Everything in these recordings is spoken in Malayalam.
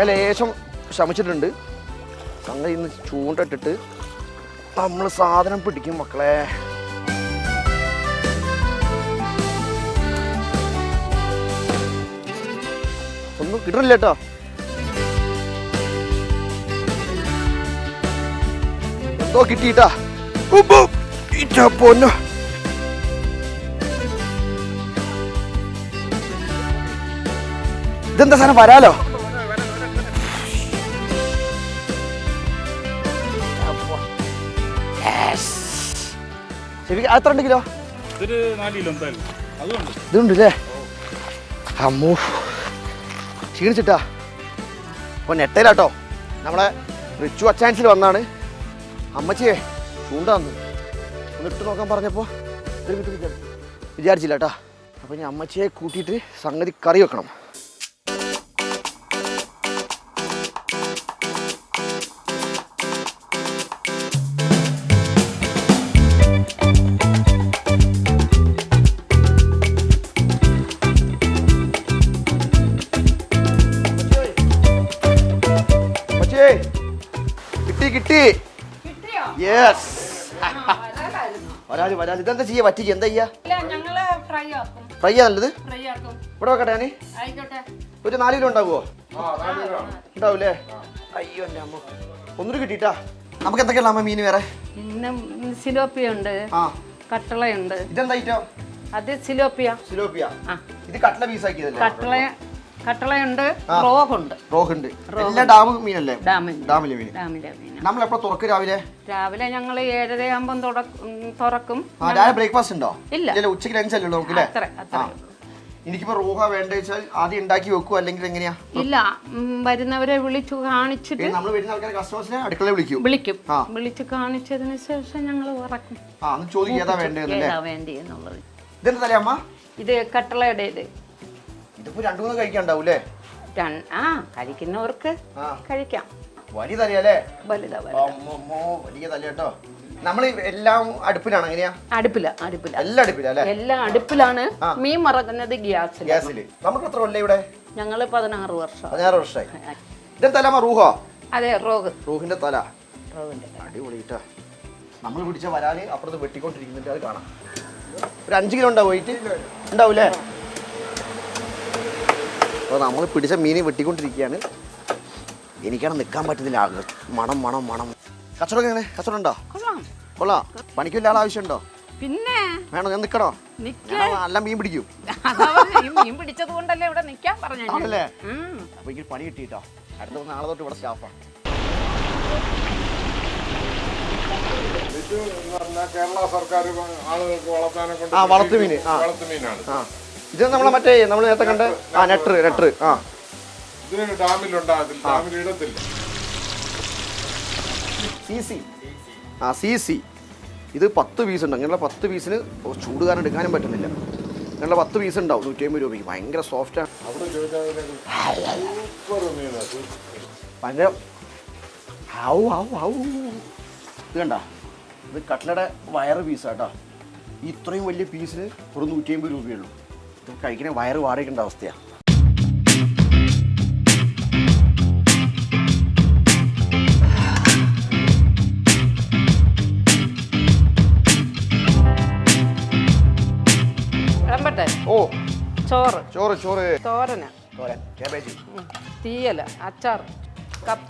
ലേശം ശമിച്ചിട്ടുണ്ട്. സംഗതി ഇന്ന് ചൂണ്ടിട്ടിട്ട് നമ്മൾ സാധനം പിടിക്കും മക്കളെ. ഒന്നും കിട്ടണില്ല കേട്ടോ. എന്തോ കിട്ടിയിട്ടാ. പൊന്നോ, ഇതെന്താ സാധനം? വരാലോ. എത്ര ഉണ്ട് കിലോ? ഇതുണ്ടല്ലേ. അമ്മൂ, ക്ഷീണിച്ചിട്ടാ. അപ്പോൾ നെട്ടയിലാട്ടോ നമ്മളെ റിച്ചു അച്ചാൻസിൽ വന്നാണ്. അമ്മച്ചിയെ ചൂണ്ടാന്ന് ഒന്നിട്ട് നോക്കാൻ പറഞ്ഞപ്പോൾ വിചാരിച്ചില്ല കേട്ടാ. അപ്പോൾ ഇനി അമ്മച്ചിയെ കൂട്ടിയിട്ട് സംഗതി കറി വെക്കണം. കിട്ടി. യെസ്, വരാല് വരാല്. ഇതെന്താ ചെയ്യാ? പറ്റിക്ക് എന്താ ചെയ്യാ? ഫ്രൈ ആ നല്ലത്. ഇവിടെ വെക്കട്ടെ ഞാൻ. ഒരു 4 കിലോ ഉണ്ടാവുമോ? ഉണ്ടാവൂലേ? അയ്യോ എൻ്റെ അമ്മ. ഒന്നൂര് കിട്ടിട്ടാ. നമുക്ക് എന്തൊക്കെയുള്ള അമ്മ മീൻ? വേറെ സിലോപ്പിയുണ്ട്, കട്ടളയുണ്ട്. ഇതെന്താ ഐറ്റം? അത് സിലോപ്പിയ. സിലോപ്പിയ. ഇത് കട്ട്ല പീസ് ആക്കിയതല്ലേ? കട്ടളയുണ്ട്, റോഹുണ്ട്. എല്ലാ ഡാം മീനല്ലേ? ഡാമിലെ മീൻ. നമ്മൾ എപ്പോഴാ തുറക്കും? രാവിലെ ഞങ്ങൾ 7:30 ആകുമ്പോൾ തുറക്കും. ബ്രേക്ക്ഫാസ്റ്റ് ഉണ്ടോ? ഇല്ല, ഉച്ചയ്ക്ക് ലഞ്ചല്ലേ ഉള്ളൂ നമുക്ക്. എനിക്കിപ്പോ റോഹ വേണ്ട വെച്ചാൽ ആദ്യം ഉണ്ടാക്കി വെക്കും, അല്ലെങ്കിൽ എങ്ങനെയാ? ഇല്ല, വരുന്നവരെ വിളിച്ചു കാണിച്ചിട്ട് നമ്മൾ വരുന്ന ആൾക്കാരെ കസ്റ്റമേഴ്സിനെ അടുക്കള വിളിച്ചു കാണിച്ചതിന് ശേഷം ഞങ്ങൾ ഉറക്കും. ചോദിക്കാ വേണ്ടിയെന്നുള്ളത്. ഇതെന്താ തലേ അമ്മ? ഇത് കട്ടളയുടെ. ഇതിപ്പോ 2-3 കഴിക്കാണ്ടാവൂലേ? കഴിക്കുന്നവർക്ക് കഴിക്കാം. വലിയ തലയല്ലേ? വലിയ തല കേട്ടോ. നമ്മൾ എല്ലാം അടുപ്പിലാണ്. എങ്ങനെയാ? എല്ലാം അടുപ്പിലാണ്. മീൻ മറക്കുന്നത് ഗ്യാസില്. നമുക്ക് എത്ര കൊല്ലം ഇവിടെ? ഞങ്ങള് 16 വർഷം. 16 വർഷമായി. ഇതെന്താ തല? റൂഹോ? അതെ, റൂഹിന്റെ തല. അടിപൊളിട്ടാ. നമ്മൾ പിടിച്ച വരാന് അപ്പുറത്ത് വെട്ടിക്കൊണ്ടിരിക്കുന്നുണ്ട്, അത് കാണാം. ഒരു 5 കിലോ ഉണ്ടാവും. വെയിറ്റ് ഉണ്ടാവൂലേ? അപ്പോൾ നമ്മൾ പിടിച്ച മീൻ വെട്ടിക്കൊണ്ടിരിക്കുകയാണ്. എനിക്കാണ് നിൽക്കാൻ പറ്റുന്നില്ല. മണം മണം മണം. കച്ചവടം എങ്ങനെ? കച്ചവടം ഉണ്ടോ? കൊള്ളാം. പണിക്കില്ല ആൾ ആവശ്യമുണ്ടോ? പിന്നെ വേണോ? ഞാൻ നിൽക്കണോ? നല്ല മീൻ പിടിക്കും. മീൻ പിടിച്ചത് കൊണ്ടല്ലേ ഇവിടെ നിൽക്കാൻ പറഞ്ഞല്ലേ? അപ്പോൾ എനിക്ക് പണി കിട്ടിയിട്ടോ. അടുത്ത നാളെ തൊട്ട് ഇവിടെ സ്റ്റാഫാ. കേരള സർക്കാർ ആളുകൾക്ക് വളർത്തുമീനാണ്. ഇത് നമ്മളെ മറ്റേ നമ്മൾ നേരത്തെ കണ്ട നെട്ടർ. ഇതിന് ഡാമിലുണ്ടാകത്തില്ല, ഡാമിൽ ഇടത്തില്ല. CC. ഇത് 10 പീസ് ഉണ്ട്. അങ്ങനെയുള്ള 10 പീസിന് ചൂട് കാരണം എടുക്കാനും പറ്റുന്നില്ല. അങ്ങനെയുള്ള 10 പീസ് ഉണ്ടാവും 150 രൂപയ്ക്ക്. ഭയങ്കര സോഫ്റ്റാണ്. ഭയങ്കര ഇത് കണ്ട. ഇത് കട്ട്ലയുടെ വയറ് പീസാട്ടോ. ഇത്രയും വലിയ പീസിന് ഒരു 150 രൂപയുള്ളൂ. ഇത് കഴിക്കണ വയറ് വാടകയ്ക്കേണ്ട അവസ്ഥയാണ്. ചോറ് തോരൻ, കാബേജ്, തീയല, അച്ചാർ, കപ്പ.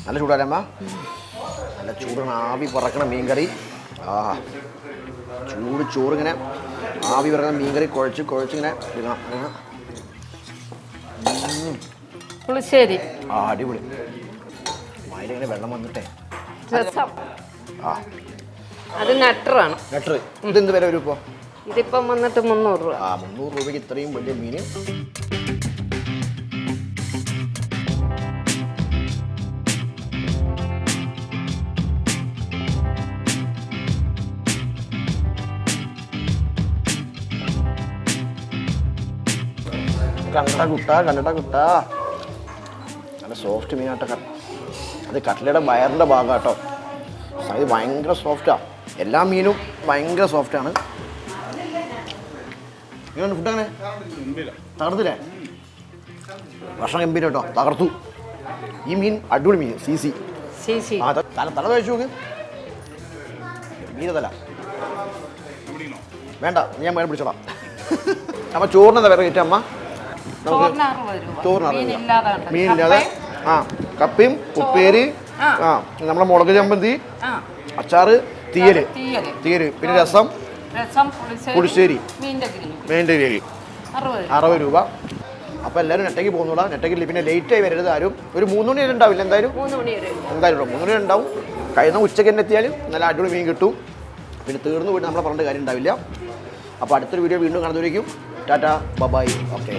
നല്ല ചൂടാരമ്മ. നല്ല ചൂടാണ്. ആവി പറക്കണ മീൻകറി. ചൂട് ചോറിങ്ങനെ ആവി പറക്കണ മീൻകറി കുഴച്ചിങ്ങനെ ഇടണം. പുളിശ്ശേരി. അടിപൊളി. മയിലിങ്ങനെ വെള്ളം വന്നിട്ടേ. രസം. അത് നട്ടറാണ്. ഇതെന്ത് വില വരും ഇപ്പോൾ? ഇതിപ്പം വന്നിട്ട് 300 രൂപ. 300 രൂപയ്ക്ക് ഇത്രയും വലിയ മീൻ. കണ്ടട കുട്ട. നല്ല സോഫ്റ്റ് മീനാട്ടോ. അത് കട്ട്ലയുടെ വയറിൻ്റെ ഭാഗം കേട്ടോ. ഇത് ഭയങ്കര സോഫ്റ്റാണ്. എല്ലാ മീനും ഭയങ്കര സോഫ്റ്റാണ്. ഇങ്ങനെ ഫുഡ് അങ്ങനെ തകർത്തില്ലേ? ഭക്ഷണം ഗംഭീരം കേട്ടോ, തകർത്തു. ഈ മീൻ അടിപൊളി മീൻ, സി ആ തല കഴിച്ചു നോക്ക്. മീനതല്ല വേണ്ട, ഞാൻ വേണം പിടിച്ചോളാം. അമ്മ ചോറിനെന്താ വില കയറ്റ അമ്മ? നമുക്ക് ചോറിന് 60 രൂപ. മീനില്ലാതെ ആ കപ്പയും ഉപ്പേരി, ആ നമ്മളെ മുളക് ചമ്മന്തി, അച്ചാറ്, തീയല്, പിന്നെ രസം, പുളിശ്ശേരി, മീനിൻ്റെ ഗ്രേവി 60 രൂപ. അപ്പോൾ എല്ലാവരും നെട്ടയ്ക്ക് പോകുന്നോളാം. നെട്ടയ്ക്ക് പിന്നെ ലേറ്റായി വരരുത് ആരും. ഒരു 3 മണി വരെ ഉണ്ടാവില്ല എന്തായാലും. 3 മണി വരെ ഉണ്ടാവും. കഴിയുന്ന ഉച്ചയ്ക്ക് തന്നെ എത്തിയാൽ നല്ല അടിപൊളി മീൻ കിട്ടും. പിന്നെ തീർന്നു പോയിട്ട് നമ്മളെ പറഞ്ഞിട്ട് കാര്യം ഉണ്ടാവില്ല. അപ്പോൾ അടുത്തൊരു വീഡിയോ വീണ്ടും കാണുന്നതായിരിക്കും. ടാറ്റ ബൈ. ഓക്കെ.